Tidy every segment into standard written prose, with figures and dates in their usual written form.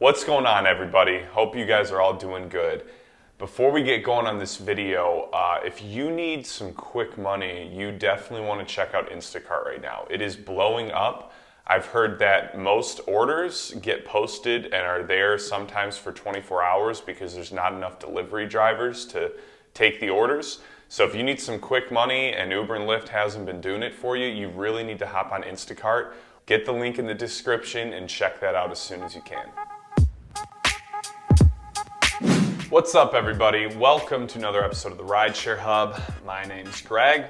What's going on, everybody? Hope you guys are all doing good. Before we get going on this video, if you need some quick money, you definitely want to check out Instacart right now. It is blowing up. I've heard that most orders get posted and are there sometimes for 24 hours because there's not enough delivery drivers to take the orders. So if you need some quick money and Uber and Lyft hasn't been doing it for you, you really need to hop on Instacart. Get the link in the description and check that out as soon as you can. What's up, everybody? Welcome to another episode of the Rideshare Hub. My name's Greg.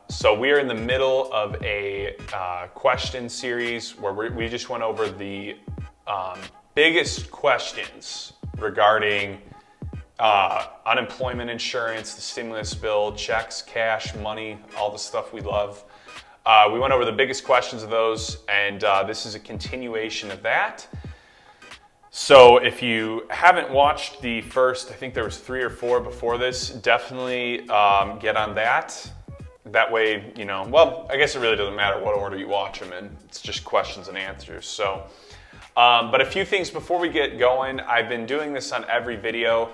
So we are in the middle of a question series where we just went over the biggest questions regarding unemployment insurance, the stimulus bill, checks, cash, money, all the stuff we love. We went over the biggest questions of those, and this is a continuation of that. So if you haven't watched the first, I think there was 3 or 4 before this, definitely get on that. That way, you know, well, I guess it really doesn't matter what order you watch them in. It's just questions and answers. So, but a few things before we get going. I've been doing this on every video,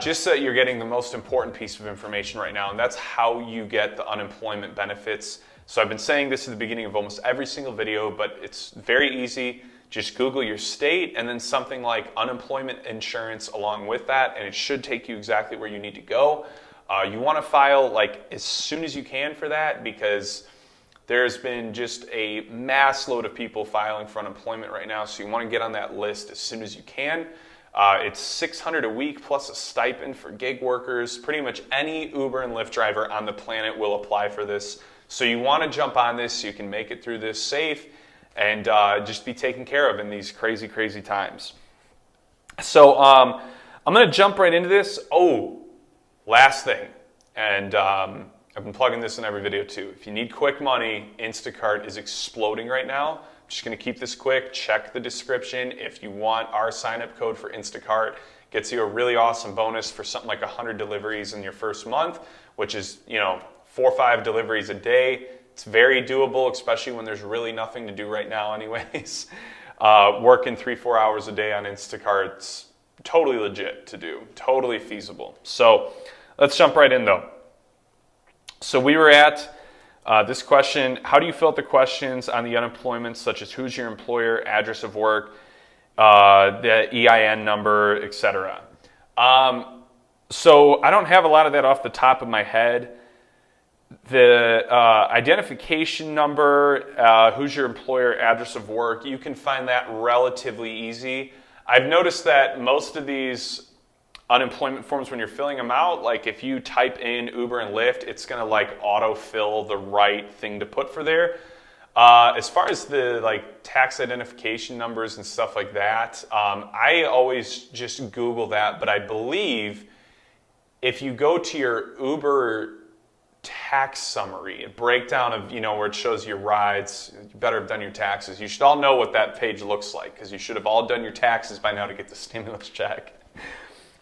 just so that you're getting the most important piece of information right now, and that's how you get the unemployment benefits. So I've been saying this at the beginning of almost every single video, but it's very easy. Just Google your state and then something like unemployment insurance along with that, and it should take you exactly where you need to go. You want to file like as soon as you can for that, because there's been just a mass load of people filing for unemployment right now, so you want to get on that list as soon as you can. It's $600 a week plus a stipend for gig workers. Pretty much any Uber and Lyft driver on the planet will apply for this. So you want to jump on this so you can make it through this safe and just be taken care of in these crazy, crazy times. So I'm going to jump right into this. Oh, last thing, and I've been plugging this in every video too. If you need quick money, Instacart is exploding right now. I'm just going to keep this quick. Check the description. If you want our sign-up code for Instacart, gets you a really awesome bonus for something like 100 deliveries in your first month, which is, 4 or 5 deliveries a day. It's very doable, especially when there's really nothing to do right now anyways. Working 3-4 hours a day on Instacart, it's totally legit to do, totally feasible. So let's jump right in though. So we were at this question: how do you fill out the questions on the unemployment, such as who's your employer, address of work, the EIN number, etc. So I don't have a lot of that off the top of my head. The identification number, who's your employer, address of work, you can find that relatively easy. I've noticed that most of these unemployment forms, when you're filling them out, like if you type in Uber and Lyft, it's going to like autofill the right thing to put for there. As far as the like tax identification numbers and stuff like that, I always just Google that, but I believe if you go to your Uber tax summary, a breakdown of, where it shows your rides, you better have done your taxes. You should all know what that page looks like, because you should have all done your taxes by now to get the stimulus check.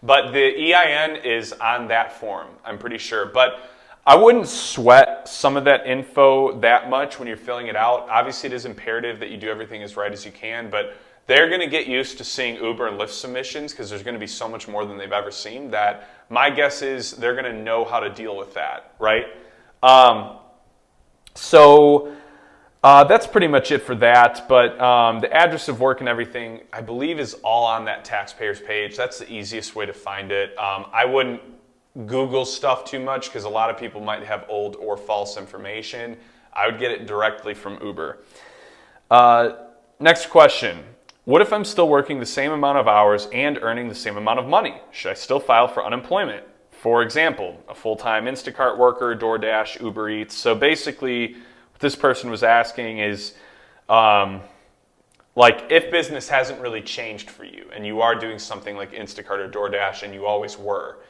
But the EIN is on that form, I'm pretty sure. But I wouldn't sweat some of that info that much when you're filling it out. Obviously, it is imperative that you do everything as right as you can, but they're going to get used to seeing Uber and Lyft submissions because there's going to be so much more than they've ever seen that my guess is they're going to know how to deal with that, right? So that's pretty much it for that. But the address of work and everything, I believe, is all on that taxpayers page. That's the easiest way to find it. I wouldn't Google stuff too much because a lot of people might have old or false information. I would get it directly from Uber. Next question. What if I'm still working the same amount of hours and earning the same amount of money? Should I still file for unemployment? For example, a full-time Instacart worker, DoorDash, Uber Eats. So basically, what this person was asking is, like, if business hasn't really changed for you and you are doing something like Instacart or DoorDash and you always were,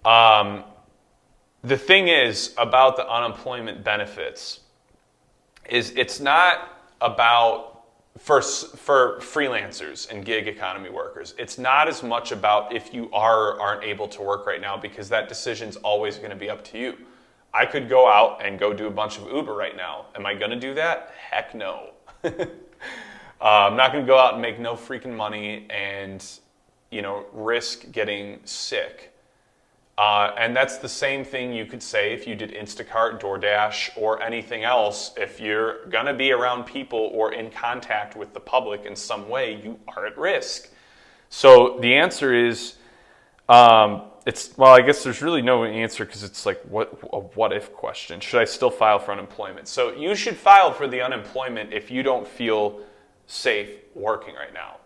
the thing is about the unemployment benefits is it's not about for freelancers and gig economy workers. It's not as much about if you are or aren't able to work right now, because that decision's always going to be up to you. I could go out and go do a bunch of Uber right now. Am I going to do that? Heck no. I'm not going to go out and make no freaking money and, risk getting sick. And that's the same thing you could say if you did Instacart, DoorDash, or anything else. If you're going to be around people or in contact with the public in some way, you are at risk. So the answer is, I guess there's really no answer because it's like a what if question. Should I still file for unemployment? So you should file for the unemployment if you don't feel safe working right now.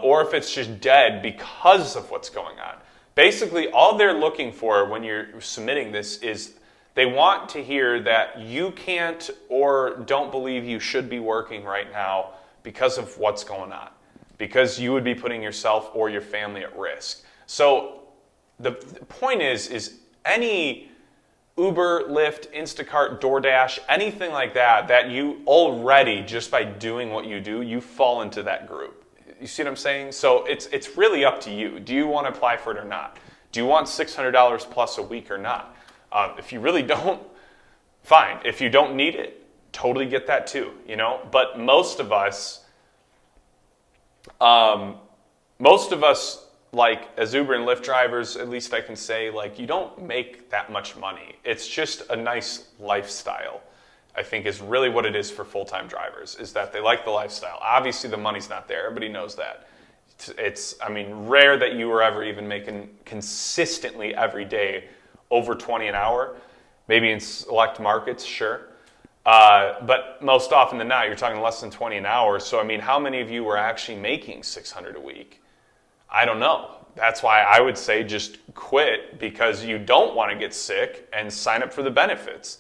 Or if it's just dead because of what's going on. Basically, all they're looking for when you're submitting this is they want to hear that you can't or don't believe you should be working right now because of what's going on, because you would be putting yourself or your family at risk. So the point is any Uber, Lyft, Instacart, DoorDash, anything like that you already, just by doing what you do, you fall into that group. You see what I'm saying? So it's really up to you. Do you want to apply for it or not? Do you want $600 plus a week or not? If you really don't, fine. If you don't need it, totally get that too, But most of us, like as Uber and Lyft drivers, at least I can say, like, you don't make that much money. It's just a nice lifestyle, I think, is really what it is for full-time drivers, is that they like the lifestyle. Obviously, the money's not there. Everybody knows that. It's rare that you were ever even making consistently every day over 20 an hour. Maybe in select markets, sure. But most often than not, you're talking less than 20 an hour. So, how many of you were actually making $600 a week? I don't know. That's why I would say just quit, because you don't want to get sick, and sign up for the benefits.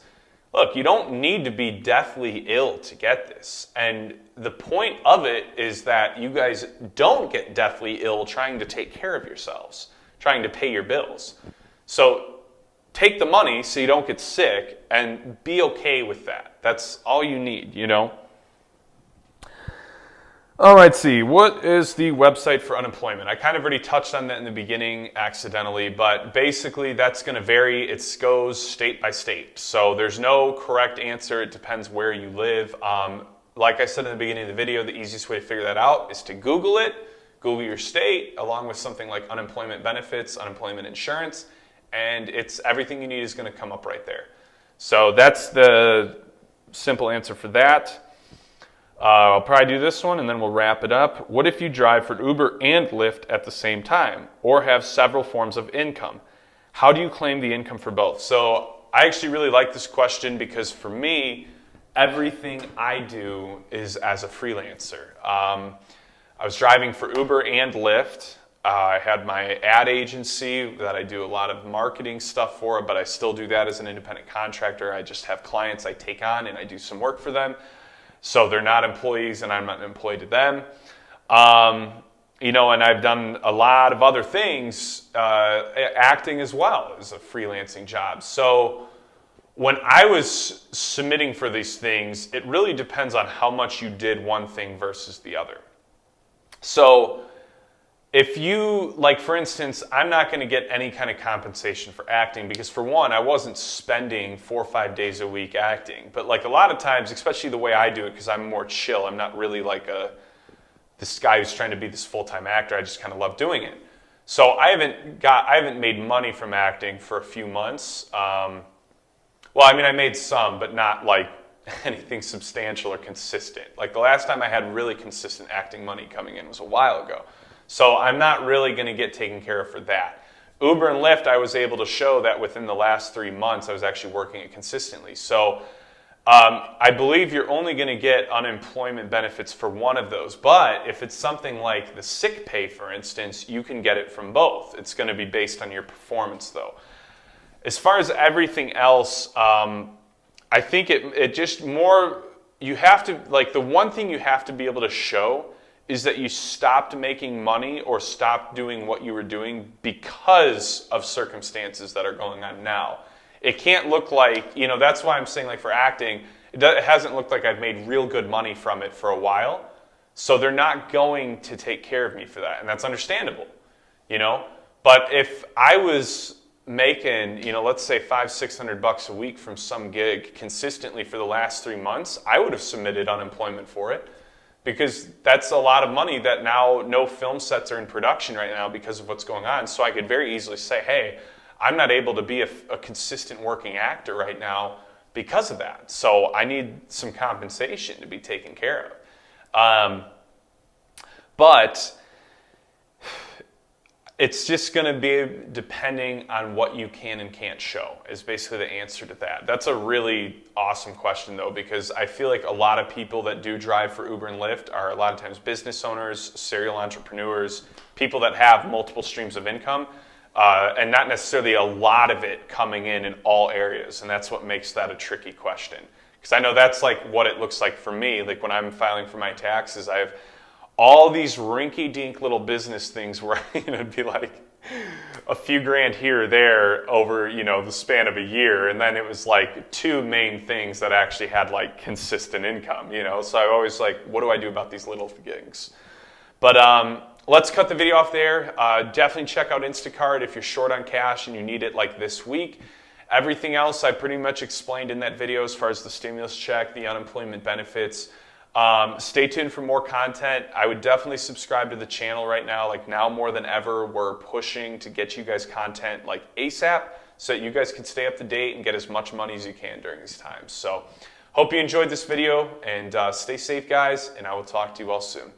Look, you don't need to be deathly ill to get this. And the point of it is that you guys don't get deathly ill trying to take care of yourselves, trying to pay your bills. So take the money so you don't get sick and be okay with that. That's all you need, All right, see, what is the website for unemployment? I kind of already touched on that in the beginning accidentally, but basically that's going to vary. It goes state by state. So there's no correct answer. It depends where you live. Like I said in the beginning of the video, the easiest way to figure that out is to Google it. Google your state along with something like unemployment benefits, unemployment insurance, and it's everything you need is going to come up right there. So that's the simple answer for that. I'll probably do this one and then we'll wrap it up. What if you drive for Uber and Lyft at the same time, or have several forms of income? How do you claim the income for both? So I actually really like this question because for me, everything I do is as a freelancer. I was driving for Uber and Lyft. I had my ad agency that I do a lot of marketing stuff for, but I still do that as an independent contractor. I just have clients I take on and I do some work for them. So they're not employees and I'm not an employee to them. And I've done a lot of other things, acting as well as a freelancing job. So when I was submitting for these things, it really depends on how much you did one thing versus the other. So if you, like for instance, I'm not going to get any kind of compensation for acting because for one, I wasn't spending 4 or 5 days a week acting. But like a lot of times, especially the way I do it, because I'm more chill, I'm not really like this guy who's trying to be this full-time actor. I just kind of love doing it. So I haven't made money from acting for a few months. I made some, but not like anything substantial or consistent. Like the last time I had really consistent acting money coming in was a while ago. So I'm not really going to get taken care of for that. Uber and Lyft, I was able to show that within the last 3 months, I was actually working it consistently. So I believe you're only going to get unemployment benefits for one of those. But if it's something like the sick pay, for instance, you can get it from both. It's going to be based on your performance, though. As far as everything else, I think it just more, you have to, like the one thing you have to be able to show is that you stopped making money or stopped doing what you were doing because of circumstances that are going on now. It can't look like, that's why I'm saying like for acting, it hasn't looked like I've made real good money from it for a while. So they're not going to take care of me for that. And that's understandable, But if I was making, let's say $500-600 a week from some gig consistently for the last 3 months, I would have submitted unemployment for it. because that's a lot of money that now no film sets are in production right now because of what's going on. So I could very easily say, hey, I'm not able to be a consistent working actor right now because of that. So I need some compensation to be taken care of. But it's just going to be depending on what you can and can't show is basically the answer to that. That's a really awesome question, though, because I feel like a lot of people that do drive for Uber and Lyft are a lot of times business owners, serial entrepreneurs, people that have multiple streams of income, and not necessarily a lot of it coming in all areas. And that's what makes that a tricky question. Because I know that's like what it looks like for me. Like when I'm filing for my taxes, I have all these rinky-dink little business things where it'd be like a few grand here or there over, the span of a year. And then it was like two main things that actually had like consistent income, So I always like, what do I do about these little gigs? But let's cut the video off there. Definitely check out Instacart if you're short on cash and you need it like this week. Everything else I pretty much explained in that video as far as the stimulus check, the unemployment benefits. Stay tuned for more content. I would definitely subscribe to the channel right now. Like now more than ever, we're pushing to get you guys content like ASAP so that you guys can stay up to date and get as much money as you can during these times. So hope you enjoyed this video and stay safe, guys, and I will talk to you all soon.